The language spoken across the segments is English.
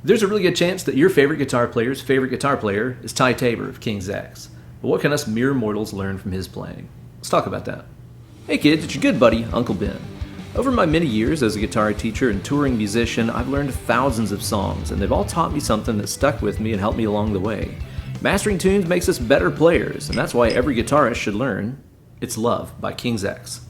There's a really good chance that your favorite guitar player's favorite guitar player is Ty Tabor of King's X. But what can us mere mortals learn from his playing? Let's talk about that. Hey kids, it's your good buddy, Uncle Ben. Over my many years as a guitar teacher and touring musician, I've learned thousands of songs, and they've all taught me something that stuck with me and helped me along the way. Mastering tunes makes us better players, and that's why every guitarist should learn It's Love by King's X.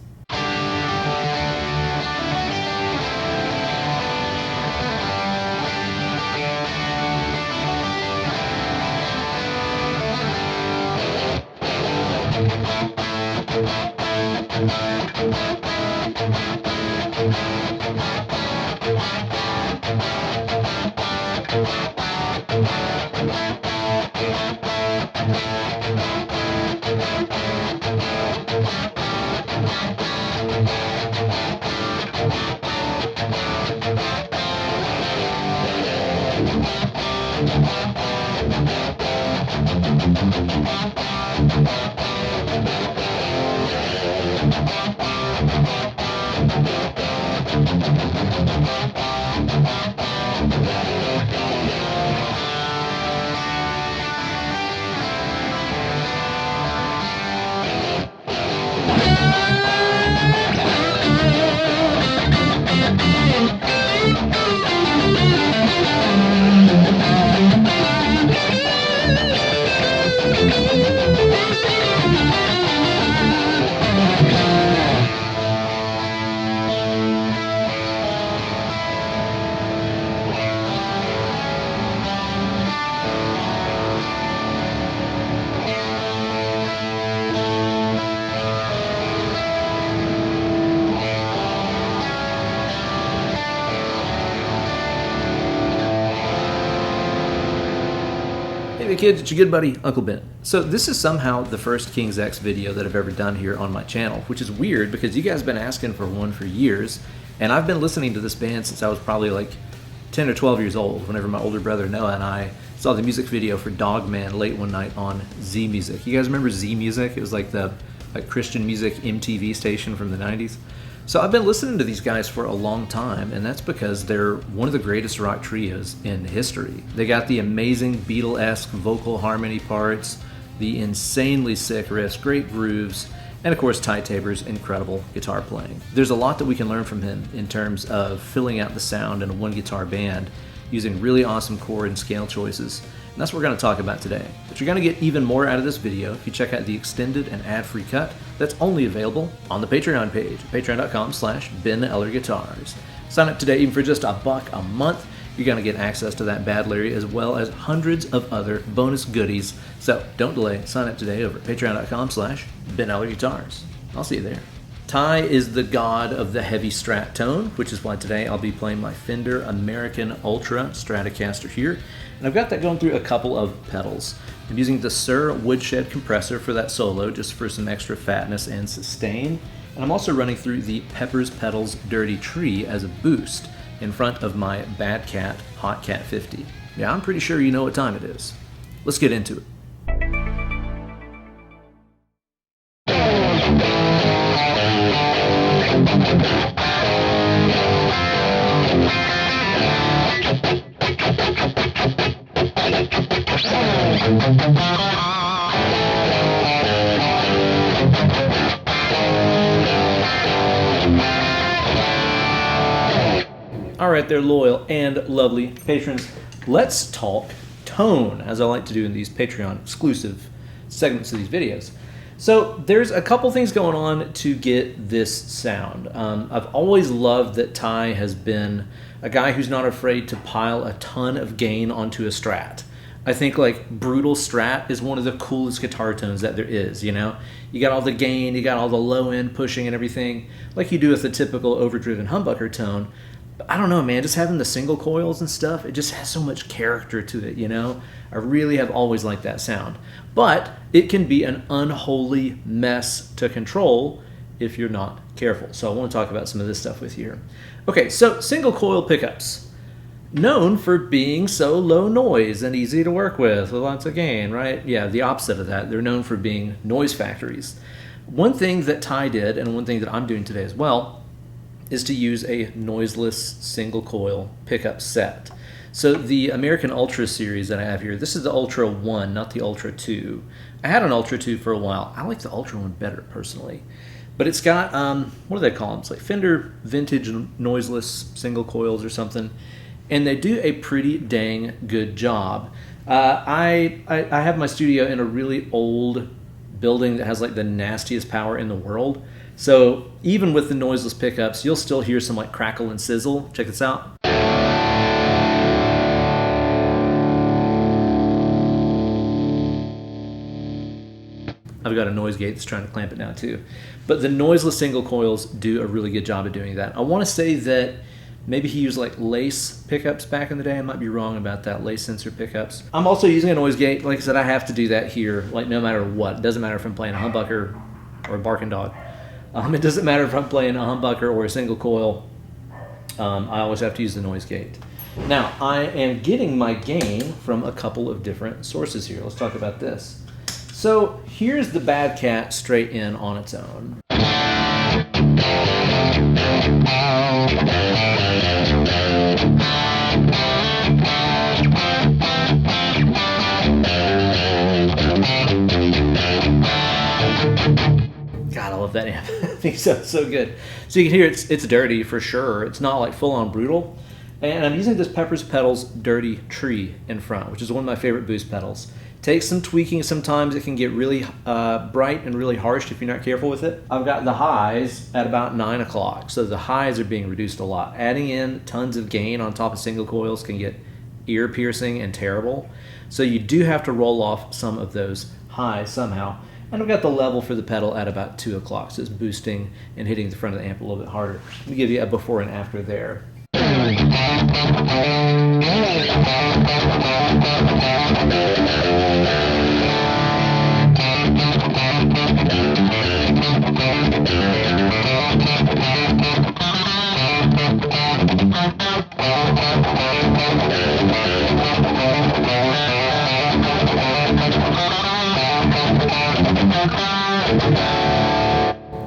Hey kids, it's your good buddy, Uncle Ben. So this is somehow the first King's X video that I've ever done here on my channel, which is weird because you guys have been asking for one for years, and I've been listening to this band since I was probably like 10 or 12 years old, whenever my older brother Noah and I saw the music video for Dogman late one night on Z Music. You guys remember Z Music? It was like the Christian music MTV station from the 90s. So I've been listening to these guys for a long time, and that's because they're one of the greatest rock trios in history. They got the amazing Beatle-esque vocal harmony parts, the insanely sick riffs, great grooves, and of course Ty Tabor's incredible guitar playing. There's a lot that we can learn from him in terms of filling out the sound in a one-guitar band using really awesome chord and scale choices. And that's what we're going to talk about today. But you're going to get even more out of this video if you check out the extended and ad-free cut that's only available on the Patreon page, patreon.com/BenEllerGuitars. Sign up today even for just $1 a month. You're going to get access to that Bad Larry as well as hundreds of other bonus goodies. So don't delay. Sign up today over at patreon.com/BenEllerGuitars. I'll see you there. Ty is the god of the heavy Strat tone, which is why today I'll be playing my Fender American Ultra Stratocaster here. And I've got that going through a couple of pedals. I'm using the Sir Woodshed compressor for that solo, just for some extra fatness and sustain. And I'm also running through the Peppers Pedals Dirty Tree as a boost in front of my Bad Cat Hot Cat 50. Yeah, I'm pretty sure you know what time it is. Let's get into it. All right, there, loyal and lovely patrons. Let's talk tone, as I like to do in these Patreon exclusive segments of these videos. So there's a couple things going on to get this sound. I've always loved that Ty has been a guy who's not afraid to pile a ton of gain onto a Strat. I think like brutal Strat is one of the coolest guitar tones that there is, you know? You got all the gain, you got all the low end pushing and everything, like you do with the typical overdriven humbucker tone. But I don't know, man, just having the single coils and stuff, it just has so much character to it, you know? I really have always liked that sound. But it can be an unholy mess to control if you're not careful. So I want to talk about some of this stuff with you here. Okay, so single coil pickups. Known for being so low noise and easy to work with lots of gain, right? Yeah, the opposite of that. They're known for being noise factories. One thing that Ty did, and one thing that I'm doing today as well, is to use a noiseless single coil pickup set. So the American Ultra series that I have here, this is the Ultra 1, not the Ultra 2. I had an Ultra 2 for a while. I like the Ultra 1 better, personally. But it's got, what do they call them? It's like Fender vintage noiseless single coils or something. And they do a pretty dang good job. I have my studio in a really old building that has like the nastiest power in the world. So even with the noiseless pickups, you'll still hear some like crackle and sizzle. Check this out. I've got a noise gate that's trying to clamp it down too. But the noiseless single coils do a really good job of doing that. I want to say that maybe he used like lace pickups back in the day. I might be wrong about that, lace sensor pickups. I'm also using a noise gate. Like I said, I have to do that here, like no matter what. It doesn't matter if I'm playing a humbucker or a barking dog. It doesn't matter if I'm playing a humbucker or a single coil. I always have to use the noise gate. Now, I am getting my gain from a couple of different sources here. Let's talk about this. So here's the Bad Cat straight in on its own. God, I love that amp. I think it sounds so good. So you can hear it's dirty for sure. It's not like full on brutal. And I'm using this Pepper's Pedals Dirty Tree in front, which is one of my favorite boost pedals. Takes some tweaking sometimes. It can get really bright and really harsh if you're not careful with it. I've got the highs at about 9 o'clock, so the highs are being reduced a lot. Adding in tons of gain on top of single coils can get ear piercing and terrible. So you do have to roll off some of those highs somehow. And I've got the level for the pedal at about 2 o'clock, so it's boosting and hitting the front of the amp a little bit harder. Let me give you a before and after there.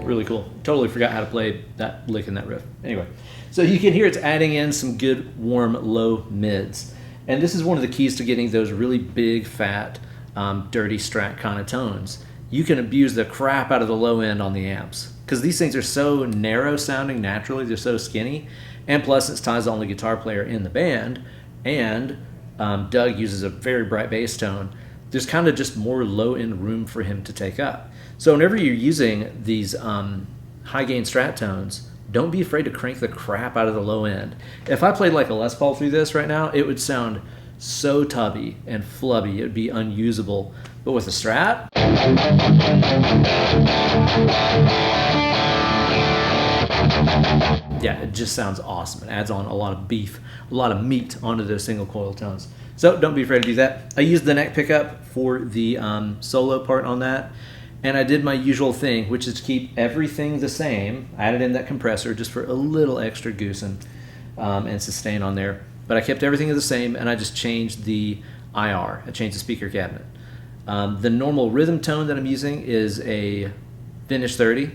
Really cool. Totally forgot how to play that lick in that riff. Anyway, so you can hear it's adding in some good warm low mids. And this is one of the keys to getting those really big, fat, dirty Strat kind of tones. You can abuse the crap out of the low end on the amps because these things are so narrow sounding naturally. They're so skinny. And plus, it's Ty's the only guitar player in the band. And Doug uses a very bright bass tone. There's kind of just more low end room for him to take up. So whenever you're using these high gain Strat tones, don't be afraid to crank the crap out of the low end. If I played like a Les Paul through this right now, it would sound so tubby and flubby, it would be unusable. But with a Strat, yeah, it just sounds awesome. It adds on a lot of beef, a lot of meat onto those single coil tones. So don't be afraid to do that. I used the neck pickup for the solo part on that. And I did my usual thing, which is to keep everything the same. I added in that compressor just for a little extra goosing and sustain on there. But I kept everything the same, and I just changed the IR. I changed the speaker cabinet. The normal rhythm tone that I'm using is a Vintage 30.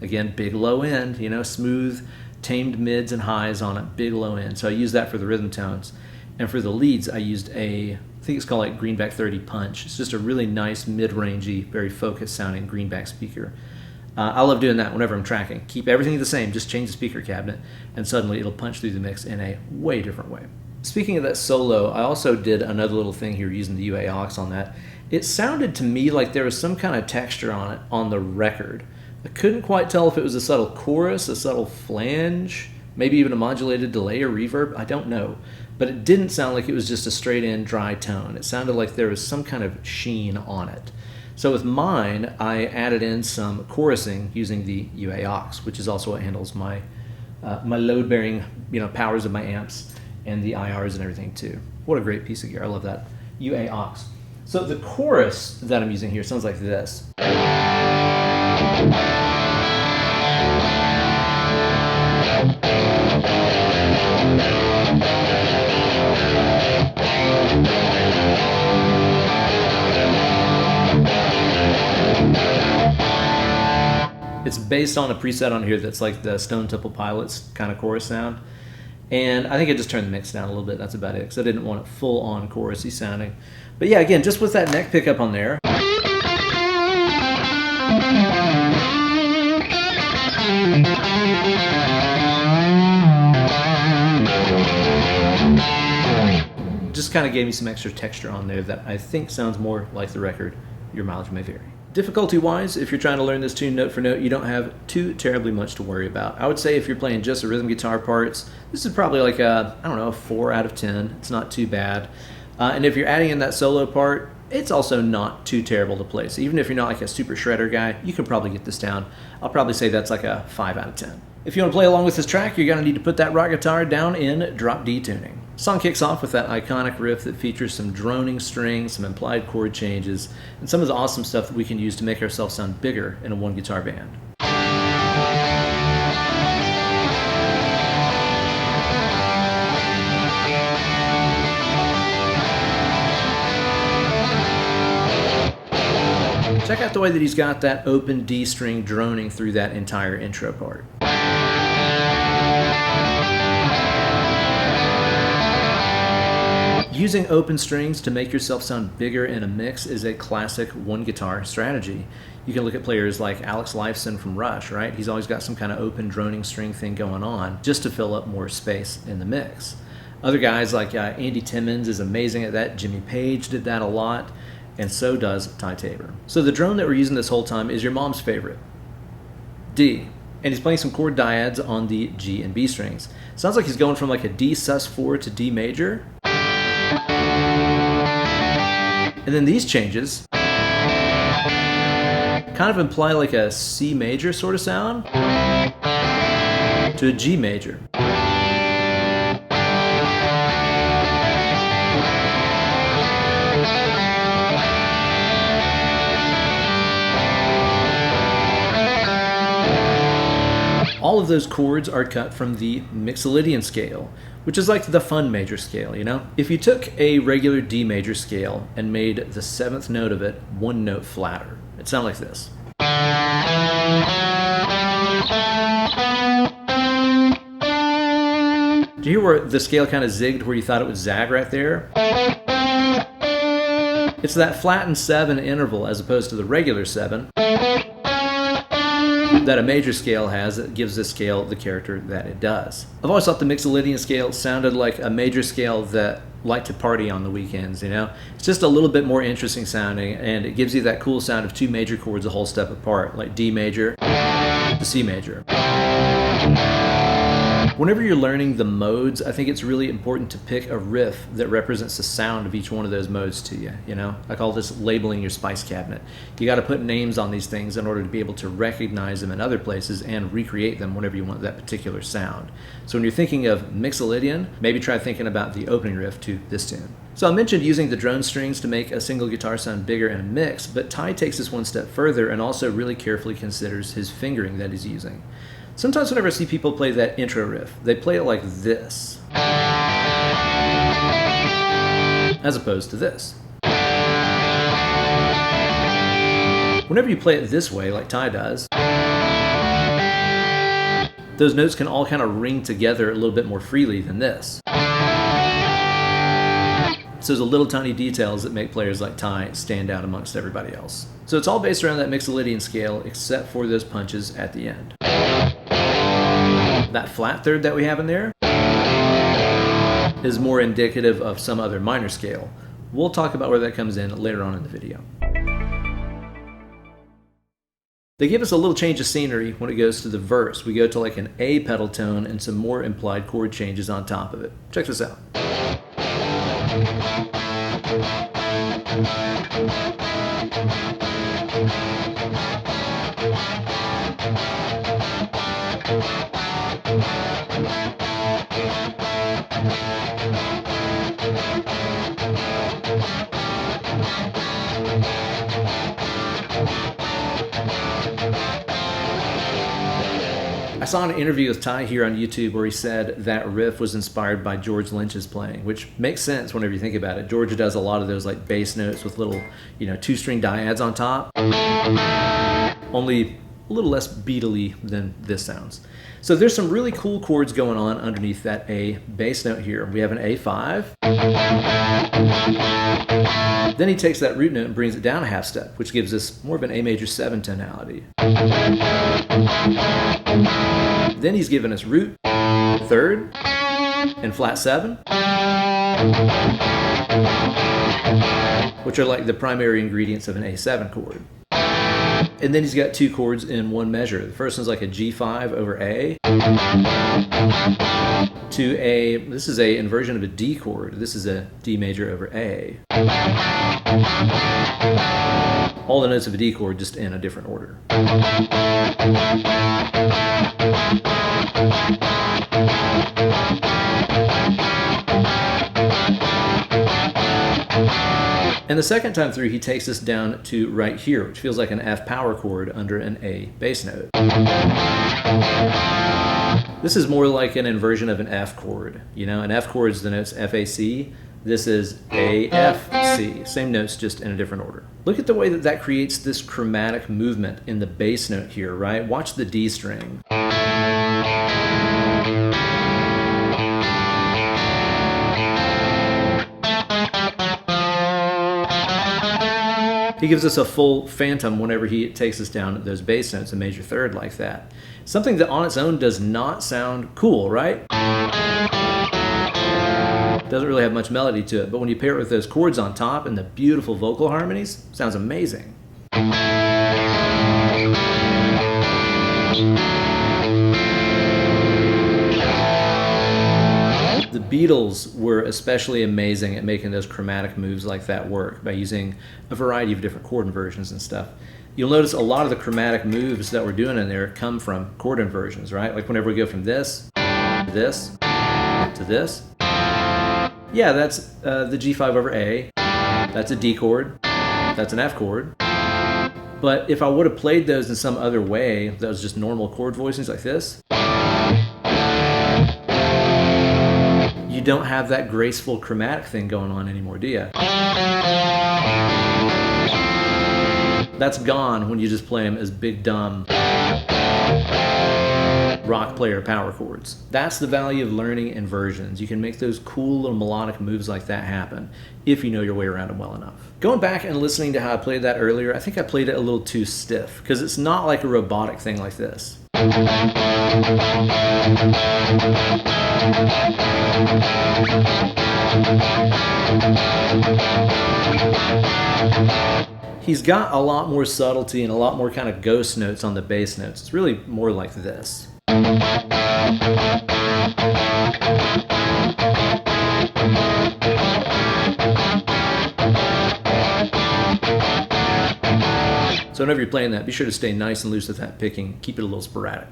Again, big low end, you know, smooth, tamed mids and highs on it, big low end. So I use that for the rhythm tones. And for the leads, I used I think it's called like Greenback 30 Punch. It's just a really nice, mid-rangey, very focused sounding Greenback speaker. I love doing that whenever I'm tracking. Keep everything the same, just change the speaker cabinet, and suddenly it'll punch through the mix in a way different way. Speaking of that solo, I also did another little thing here using the UA aux on that. It sounded to me like there was some kind of texture on it on the record. I couldn't quite tell if it was a subtle chorus, a subtle flange, maybe even a modulated delay or reverb. I don't know. But it didn't sound like it was just a straight-in dry tone. It sounded like there was some kind of sheen on it. So with mine, I added in some chorusing using the UA aux, which is also what handles my my load-bearing powers of my amps and the IRs and everything too. What a great piece of gear. I love that. UA aux. So the chorus that I'm using here sounds like this. It's based on a preset on here that's like the Stone Temple Pilots kind of chorus sound. And I think I just turned the mix down a little bit. That's about it, because I didn't want it full on chorusy sounding. But yeah, again, just with that neck pickup on there. Just kind of gave me some extra texture on there that I think sounds more like the record. Your mileage may vary. Difficulty-wise, if you're trying to learn this tune note for note, you don't have too terribly much to worry about. I would say if you're playing just the rhythm guitar parts, this is probably like a, I don't know, a 4 out of 10. It's not too bad. And if you're adding in that solo part, it's also not too terrible to play. So even if you're not like a super shredder guy, you can probably get this down. I'll probably say that's like a 5 out of 10. If you want to play along with this track, you're going to need to put that rock guitar down in drop D tuning. The song kicks off with that iconic riff that features some droning strings, some implied chord changes, and some of the awesome stuff that we can use to make ourselves sound bigger in a one guitar band. Check out the way that he's got that open D string droning through that entire intro part. Using open strings to make yourself sound bigger in a mix is a classic one guitar strategy. You can look at players like Alex Lifeson from Rush, right? He's always got some kind of open droning string thing going on just to fill up more space in the mix. Other guys like Andy Timmons is amazing at that. Jimmy Page did that a lot, and so does Ty Tabor. So the drone that we're using this whole time is your mom's favorite, D. And he's playing some chord dyads on the G and B strings. Sounds like he's going from like a D sus4 to D major. And then these changes kind of imply like a C major sort of sound to a G major. All of those chords are cut from the Mixolydian scale, which is like the fun major scale, you know? If you took a regular D major scale and made the 7th note of it one note flatter, it'd sound like this. Do you hear where the scale kind of zigged where you thought it would zag right there? It's that flattened 7 interval as opposed to the regular 7 that a major scale has that gives this scale the character that it does. I've always thought the Mixolydian scale sounded like a major scale that liked to party on the weekends, you know? It's just a little bit more interesting sounding, and it gives you that cool sound of 2 major chords a whole step apart, like D major to C major. Whenever you're learning the modes, I think it's really important to pick a riff that represents the sound of each one of those modes to you, you know? I call this labeling your spice cabinet. You got to put names on these things in order to be able to recognize them in other places and recreate them whenever you want that particular sound. So when you're thinking of Mixolydian, maybe try thinking about the opening riff to this tune. So I mentioned using the drone strings to make a single guitar sound bigger in a mix, but Ty takes this one step further and also really carefully considers his fingering that he's using. Sometimes whenever I see people play that intro riff, they play it like this, as opposed to this. Whenever you play it this way, like Ty does, those notes can all kind of ring together a little bit more freely than this. So there's a little tiny details that make players like Ty stand out amongst everybody else. So it's all based around that Mixolydian scale, except for those punches at the end. That flat third that we have in there is more indicative of some other minor scale. We'll talk about where that comes in later on in the video. They give us a little change of scenery when it goes to the verse. We go to like an A pedal tone and some more implied chord changes on top of it. Check this out. I saw an interview with Ty here on YouTube where he said that riff was inspired by George Lynch's playing, which makes sense whenever you think about it. George does a lot of those like bass notes with little, 2-string dyads on top. Only a little less beatly than this sounds. So there's some really cool chords going on underneath that A bass note here. We have an A5. Then he takes that root note and brings it down a half step, which gives us more of an A major 7 tonality. Then he's given us root, third, and flat 7, which are like the primary ingredients of an A7 chord. And then he's got two chords in one measure. The first one's like a G5 over A to a, this is a inversion of a D chord. This is a D major over A. All the notes of a D chord just in a different order. And the second time through, he takes us down to right here, which feels like an F power chord under an A bass note. This is more like an inversion of an F chord. You know, an F chord is the notes F, A, C. This is A, F, C. Same notes, just in a different order. Look at the way that that creates this chromatic movement in the bass note here, right? Watch the D string. He gives us a full phantom whenever he takes us down those bass notes, a major third like that. Something that on its own does not sound cool, right? Doesn't really have much melody to it, but when you pair it with those chords on top and the beautiful vocal harmonies, it sounds amazing. The Beatles were especially amazing at making those chromatic moves like that work by using a variety of different chord inversions and stuff. You'll notice a lot of the chromatic moves that we're doing in there come from chord inversions, right? Like whenever we go from this to this to this. Yeah, that's the G5 over A. That's a D chord. That's an F chord. But if I would have played those in some other way, that was just normal chord voicings like this, you don't have that graceful chromatic thing going on anymore, do you? That's gone when you just play them as big, dumb rock player power chords. That's the value of learning inversions. You can make those cool little melodic moves like that happen if you know your way around them well enough. Going back and listening to how I played that earlier, I think I played it a little too stiff because it's not like a robotic thing like this. He's got a lot more subtlety and a lot more kind of ghost notes on the bass notes. It's really more like this. So whenever you're playing that, be sure to stay nice and loose with that picking. Keep it a little sporadic.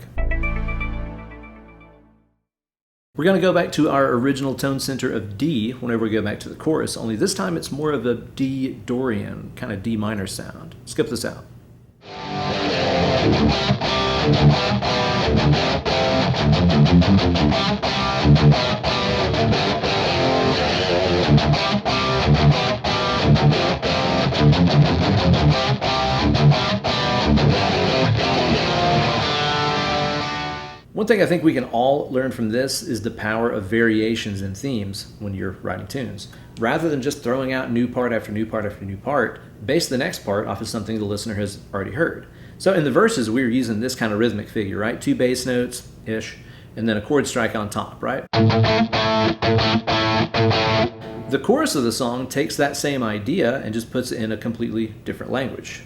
We're going to go back to our original tone center of D whenever we go back to the chorus, only this time it's more of a D Dorian, kind of D minor sound. Skip this out. One thing I think we can all learn from this is the power of variations in themes when you're writing tunes. Rather than just throwing out new part after new part after new part, base the next part off of something the listener has already heard. So in the verses, we were using this kind of rhythmic figure, right? 2 bass notes-ish, and then a chord strike on top, right? The chorus of the song takes that same idea and just puts it in a completely different language.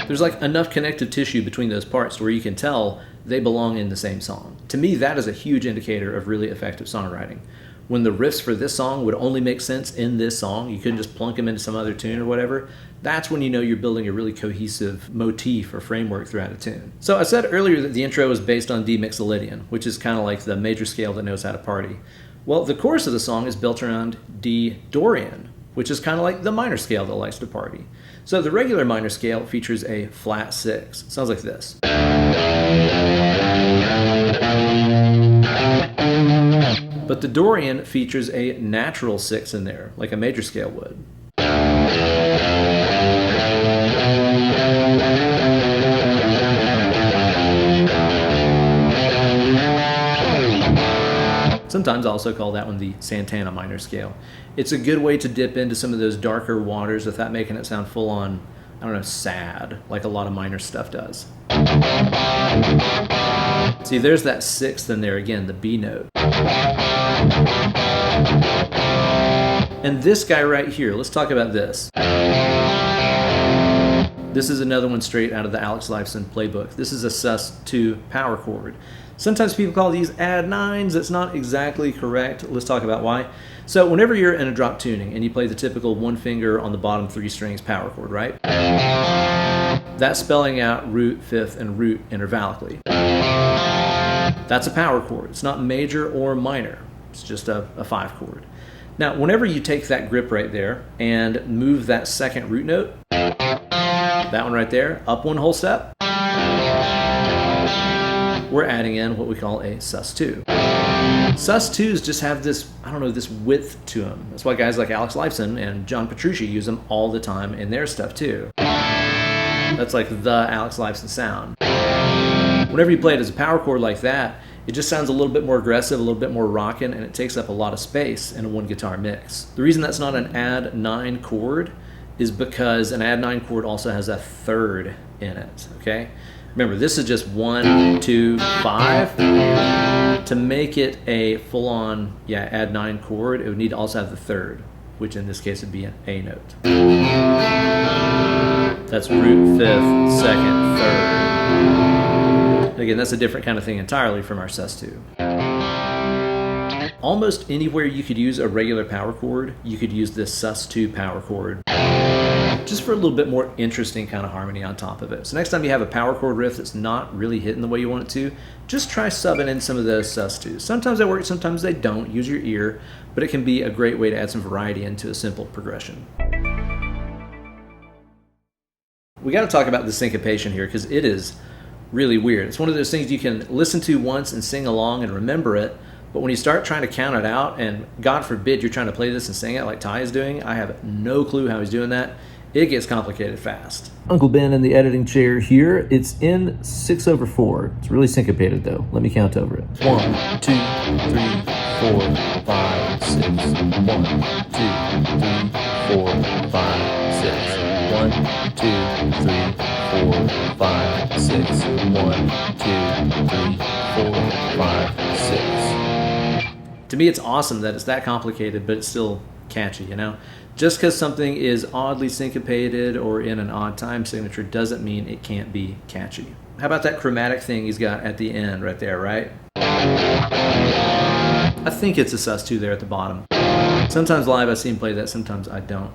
There's like enough connective tissue between those parts where you can tell they belong in the same song. To me, that is a huge indicator of really effective songwriting. When the riffs for this song would only make sense in this song, you couldn't just plunk them into some other tune or whatever, that's when you know you're building a really cohesive motif or framework throughout a tune. So I said earlier that the intro was based on D mixolydian, which is kind of like the major scale that knows how to party. Well, the chorus of the song is built around D Dorian, which is kind of like the minor scale that likes to party. So the regular minor scale features a flat 6. It sounds like this. But the Dorian features a natural 6 in there, like a major scale would. Sometimes I also call that one the Santana minor scale. It's a good way to dip into some of those darker waters without making it sound full on, I don't know, sad, like a lot of minor stuff does. See, there's that sixth in there again, the B note. And this guy right here, let's talk about this. This is another one straight out of the Alex Lifeson playbook. This is a sus2 power chord. Sometimes people call these add nines. That's not exactly correct. Let's talk about why. So whenever you're in a drop tuning and you play the typical one finger on the bottom 3 strings power chord, right? That's spelling out root, fifth, and root intervallically. That's a power chord. It's not major or minor. It's just a 5 chord. Now, whenever you take that grip right there and move that second root note, that one right there, up one whole step, we're adding in what we call a sus2. Sus2s just have this, I don't know, this width to them. That's why guys like Alex Lifeson and John Petrucci use them all the time in their stuff too. That's like the Alex Lifeson sound. Whenever you play it as a power chord like that, it just sounds a little bit more aggressive, a little bit more rockin', and it takes up a lot of space in a one guitar mix. The reason that's not an add 9 chord is because an add 9 chord also has a third in it, okay? Remember, this is just 1, 2, 5. To make it a full-on, add 9 chord, it would need to also have the third, which in this case would be an A note. That's root, fifth, second, third. Again, that's a different kind of thing entirely from our sus2. Almost anywhere you could use a regular power chord, you could use this sus2 power chord, just for a little bit more interesting kind of harmony on top of it. So next time you have a power chord riff that's not really hitting the way you want it to, just try subbing in some of those sus2s. Sometimes they work, sometimes they don't. Use your ear, but it can be a great way to add some variety into a simple progression. We got to talk about the syncopation here because it is really weird. It's one of those things you can listen to once and sing along and remember it, but when you start trying to count it out, and God forbid you're trying to play this and sing it like Ty is doing, I have no clue how he's doing that. It gets complicated fast. Uncle Ben in the editing chair here. It's in 6/4. It's really syncopated though. Let me count over it. 1, 2, 3, 4, 5, 6. 1, 2, 3, 4, 5, 6. 1, 2, 3, 4, 5, 6. 1, 2, 3, 4, 5, 6. To me, it's awesome that it's that complicated, but it's still catchy, you know? Just because something is oddly syncopated or in an odd time signature doesn't mean it can't be catchy. How about that chromatic thing he's got at the end right there, right? I think it's a sus2 there at the bottom. Sometimes live I see him play that, sometimes I don't.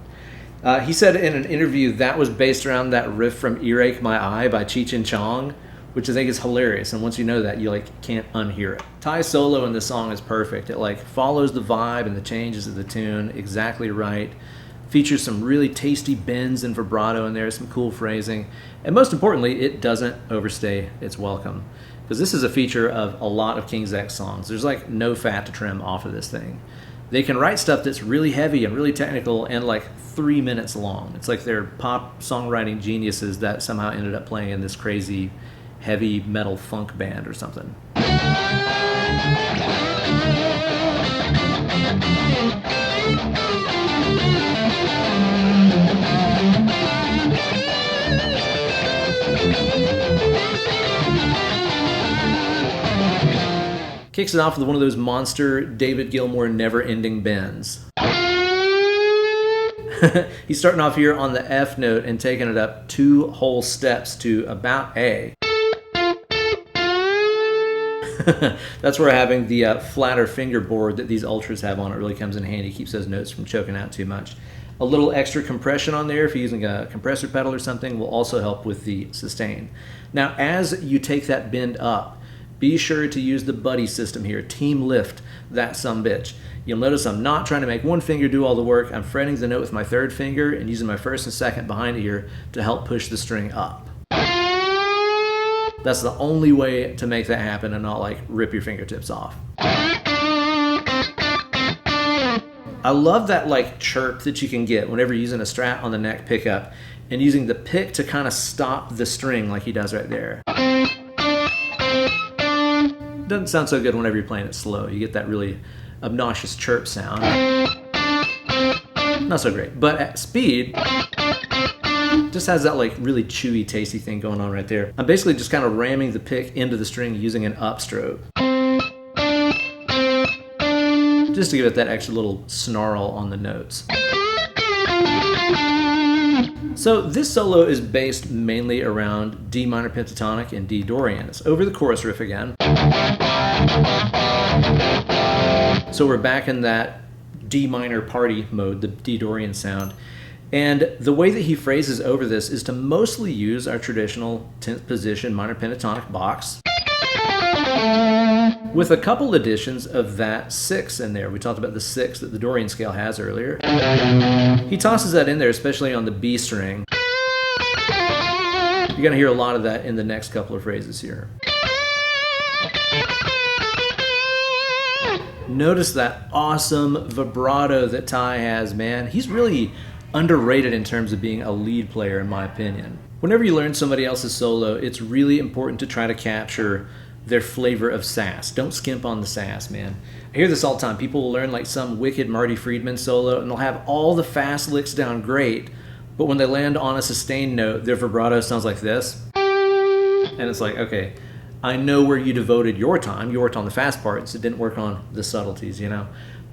He said in an interview that was based around that riff from Earache My Eye by Cheech and Chong, which I think is hilarious, and once you know that, you can't unhear it. Ty's solo in this song is perfect. It follows the vibe and the changes of the tune exactly right. Features some really tasty bends and vibrato in there, some cool phrasing, and most importantly, it doesn't overstay its welcome. Because this is a feature of a lot of King's X songs. There's no fat to trim off of this thing. They can write stuff that's really heavy and really technical and 3 minutes long. It's like they're pop songwriting geniuses that somehow ended up playing in this crazy heavy metal funk band or something. Kicks it off with one of those monster David Gilmour never-ending bends. He's starting off here on the F note and taking it up 2 whole steps to about A. That's where having the flatter fingerboard that these ultras have on it really comes in handy. Keeps those notes from choking out too much. A little extra compression on there if you're using a compressor pedal or something will also help with the sustain. Now as you take that bend up, be sure to use the buddy system here. Team lift that sumbitch. You'll notice I'm not trying to make one finger do all the work. I'm fretting the note with my third finger and using my first and second behind it here to help push the string up. That's the only way to make that happen and not rip your fingertips off. I love that chirp that you can get whenever you're using a Strat on the neck pickup and using the pick to kind of stop the string like he does right there. doesn't sound so good whenever you're playing it slow. You get that really obnoxious chirp sound. Not so great. But at speed, just has that like really chewy, tasty thing going on right there. I'm basically just kind of ramming the pick into the string using an upstroke, just to give it that extra little snarl on the notes. So this solo is based mainly around D minor pentatonic and D Dorian. It's over the chorus riff again. So we're back in that D minor party mode, the D Dorian sound. And the way that he phrases over this is to mostly use our traditional 10th position minor pentatonic box, with a couple additions of that 6 in there. We talked about the 6 that the Dorian scale has earlier. He tosses that in there, especially on the B string. You're going to hear a lot of that in the next couple of phrases here. Notice that awesome vibrato that Ty has, man. He's really underrated in terms of being a lead player, in my opinion. Whenever you learn somebody else's solo, it's really important to try to capture their flavor of sass. Don't skimp on the sass, man. I hear this all the time. People will learn like some wicked Marty Friedman solo and they'll have all the fast licks down great, but when they land on a sustained note, their vibrato sounds like this. And it's like, okay, I know where you devoted your time. You worked on the fast parts. It didn't work on the subtleties, you know?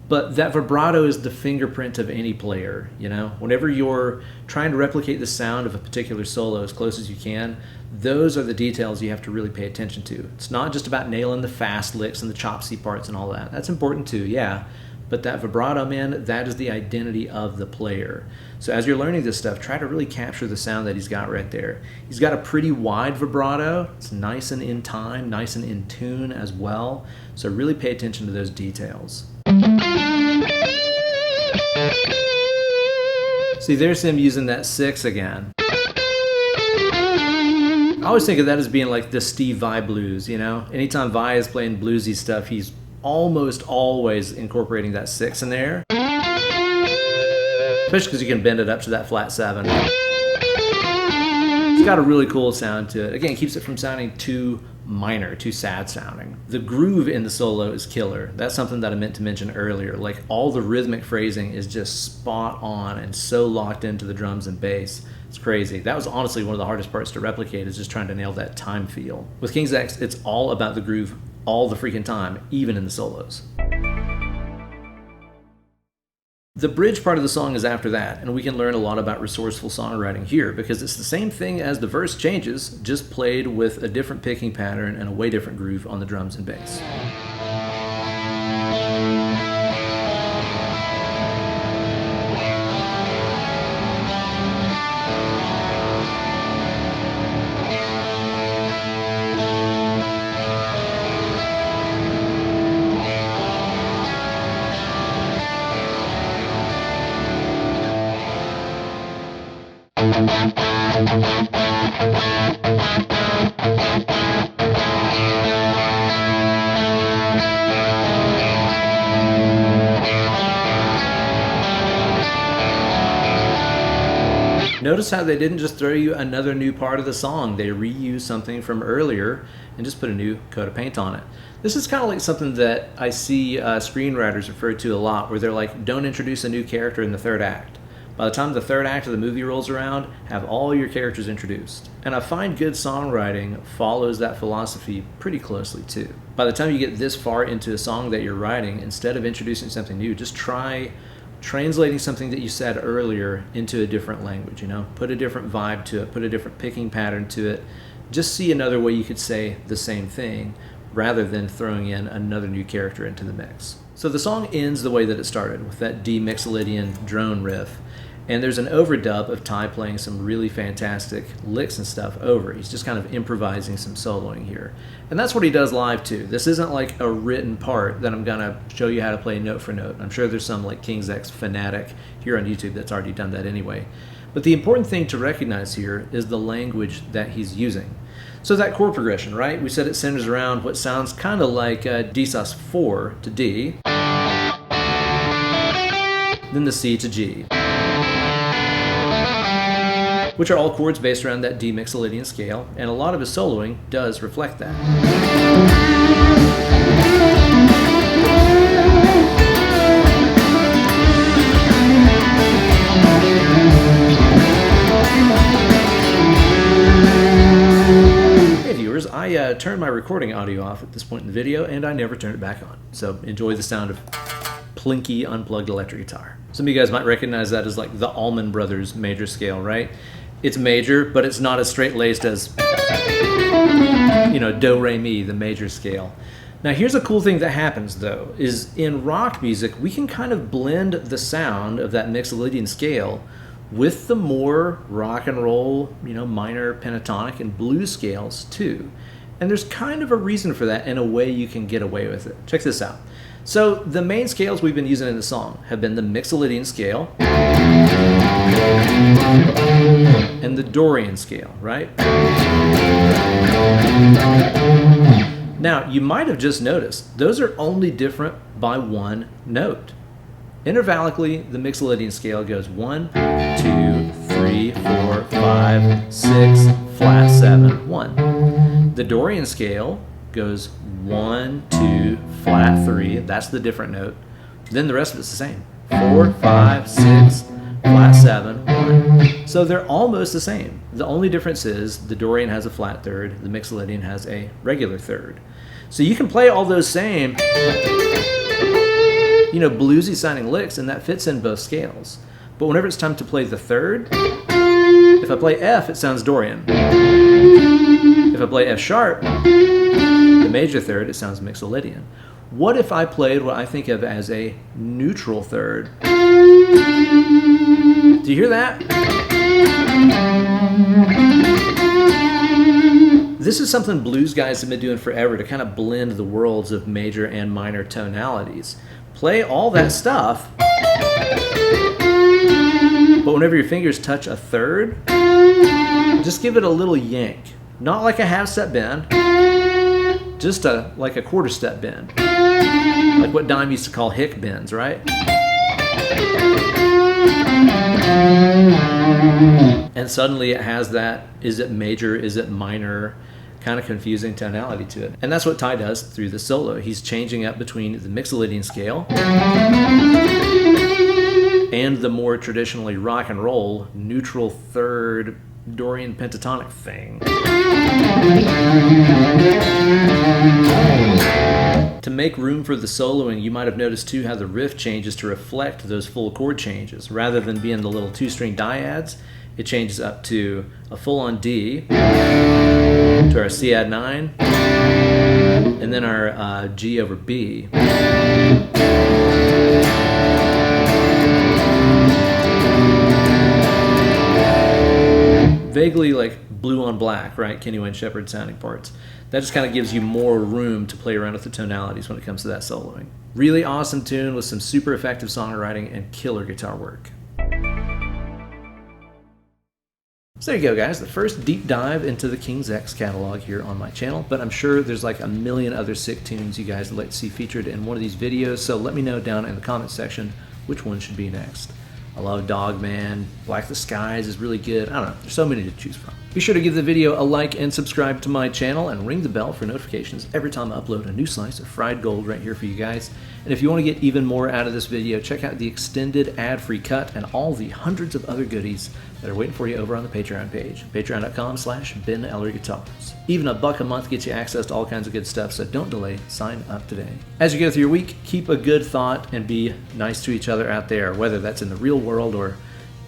But that vibrato is the fingerprint of any player, you know? Whenever you're trying to replicate the sound of a particular solo as close as you can, those are the details you have to really pay attention to. It's not just about nailing the fast licks and the chopsy parts and all that. That's important too, yeah. But that vibrato, man, that is the identity of the player. So as you're learning this stuff, try to really capture the sound that he's got right there. He's got a pretty wide vibrato. It's nice and in time, nice and in tune as well. So really pay attention to those details. See, there's him using that 6 again. I always think of that as being like the Steve Vai blues, you know? Anytime Vai is playing bluesy stuff, he's almost always incorporating that 6 in there. Especially because you can bend it up to that flat 7. It's got a really cool sound to it. Again, it keeps it from sounding too minor, too sad sounding. The groove in the solo is killer. That's something that I meant to mention earlier. Like, all the rhythmic phrasing is just spot on and so locked into the drums and bass. It's crazy. That was honestly one of the hardest parts to replicate, is just trying to nail that time feel. With King's X, it's all about the groove all the freaking time, even in the solos. The bridge part of the song is after that, and we can learn a lot about resourceful songwriting here, because it's the same thing as the verse changes, just played with a different picking pattern and a way different groove on the drums and bass. Notice how they didn't just throw you another new part of the song. They reused something from earlier and just put a new coat of paint on it. This is kind of like something that I see screenwriters refer to a lot, where they're like, don't introduce a new character in the third act. By the time the third act of the movie rolls around, have all your characters introduced. And I find good songwriting follows that philosophy pretty closely too. By the time you get this far into a song that you're writing, instead of introducing something new, just try translating something that you said earlier into a different language, you know? Put a different vibe to it, put a different picking pattern to it. Just see another way you could say the same thing, rather than throwing in another new character into the mix. So the song ends the way that it started, with that D Mixolydian drone riff. And there's an overdub of Ty playing some really fantastic licks and stuff over. He's just kind of improvising some soloing here. And that's what he does live too. This isn't like a written part that I'm gonna show you how to play note for note. I'm sure there's some like King's X fanatic here on YouTube that's already done that anyway. But the important thing to recognize here is the language that he's using. So that chord progression, right? We said it centers around what sounds kind of like D sus4 to D, then the C to G, which are all chords based around that D Mixolydian scale, and a lot of his soloing does reflect that. turned my recording audio off at this point in the video, and I never turned it back on. So enjoy the sound of plinky unplugged electric guitar. Some of you guys might recognize that as like the Allman Brothers major scale, right? It's major, but it's not as straight-laced as, you know, do, re, mi, the major scale. Now here's a cool thing that happens though, is in rock music, we can kind of blend the sound of that Mixolydian scale with the more rock and roll, you know, minor pentatonic and blues scales too. And there's kind of a reason for that and a way you can get away with it. Check this out. So the main scales we've been using in the song have been the Mixolydian scale and the Dorian scale, right? Now, you might have just noticed, those are only different by one note. Intervallically, the Mixolydian scale goes 1, 2, 3, 4, 5, 6, flat 7, 1. The Dorian scale goes 1, 2, flat 3, that's the different note. Then the rest of it's the same. 4, 5, 6, flat 7, 1. So they're almost the same. The only difference is the Dorian has a flat third, the Mixolydian has a regular third. So you can play all those same, you know, bluesy sounding licks, and that fits in both scales. But whenever it's time to play the third, if I play F, it sounds Dorian. If I play F sharp, the major third, it sounds Mixolydian. What if I played what I think of as a neutral third? Do you hear that? This is something blues guys have been doing forever to kind of blend the worlds of major and minor tonalities. Play all that stuff, but whenever your fingers touch a third, just give it a little yank. Not like a half-step bend, just like a quarter-step bend. Like what Dime used to call hick bends, right? And suddenly it has that, is it major, is it minor, kind of confusing tonality to it. And that's what Ty does through the solo. He's changing up between the Mixolydian scale and the more traditionally rock and roll neutral third Dorian pentatonic thing. To make room for the soloing, you might have noticed too how the riff changes to reflect those full chord changes. Rather than being the little two-string dyads, it changes up to a full-on D, to our C add 9, and then our G over B. Vaguely like blue on black, right? Kenny Wayne Shepherd sounding parts. That just kind of gives you more room to play around with the tonalities when it comes to that soloing. Really awesome tune with some super effective songwriting and killer guitar work. So there you go, guys, the first deep dive into the King's X catalog here on my channel, but I'm sure there's like a million other sick tunes you guys would like to see featured in one of these videos, so let me know down in the comment section which one should be next. I love Dogman, Black the Skies is really good, I don't know, there's so many to choose from. Be sure to give the video a like and subscribe to my channel and ring the bell for notifications every time I upload a new slice of fried gold right here for you guys. And if you want to get even more out of this video, check out the extended ad-free cut and all the hundreds of other goodies that are waiting for you over on the Patreon page, patreon.com/BenEllerGuitars. Even $1 a month gets you access to all kinds of good stuff, so don't delay, sign up today. As you go through your week, keep a good thought and be nice to each other out there, whether that's in the real world or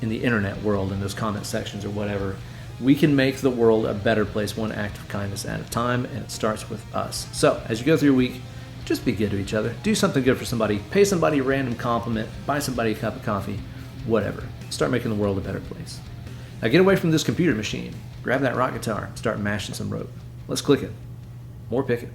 in the internet world, in those comment sections or whatever. We can make the world a better place one act of kindness at a time, and it starts with us. So, as you go through your week, just be good to each other. Do something good for somebody. Pay somebody a random compliment. Buy somebody a cup of coffee. Whatever. Start making the world a better place. Now get away from this computer machine. Grab that rock guitar. Start mashing some rope. Let's click it. More pick it.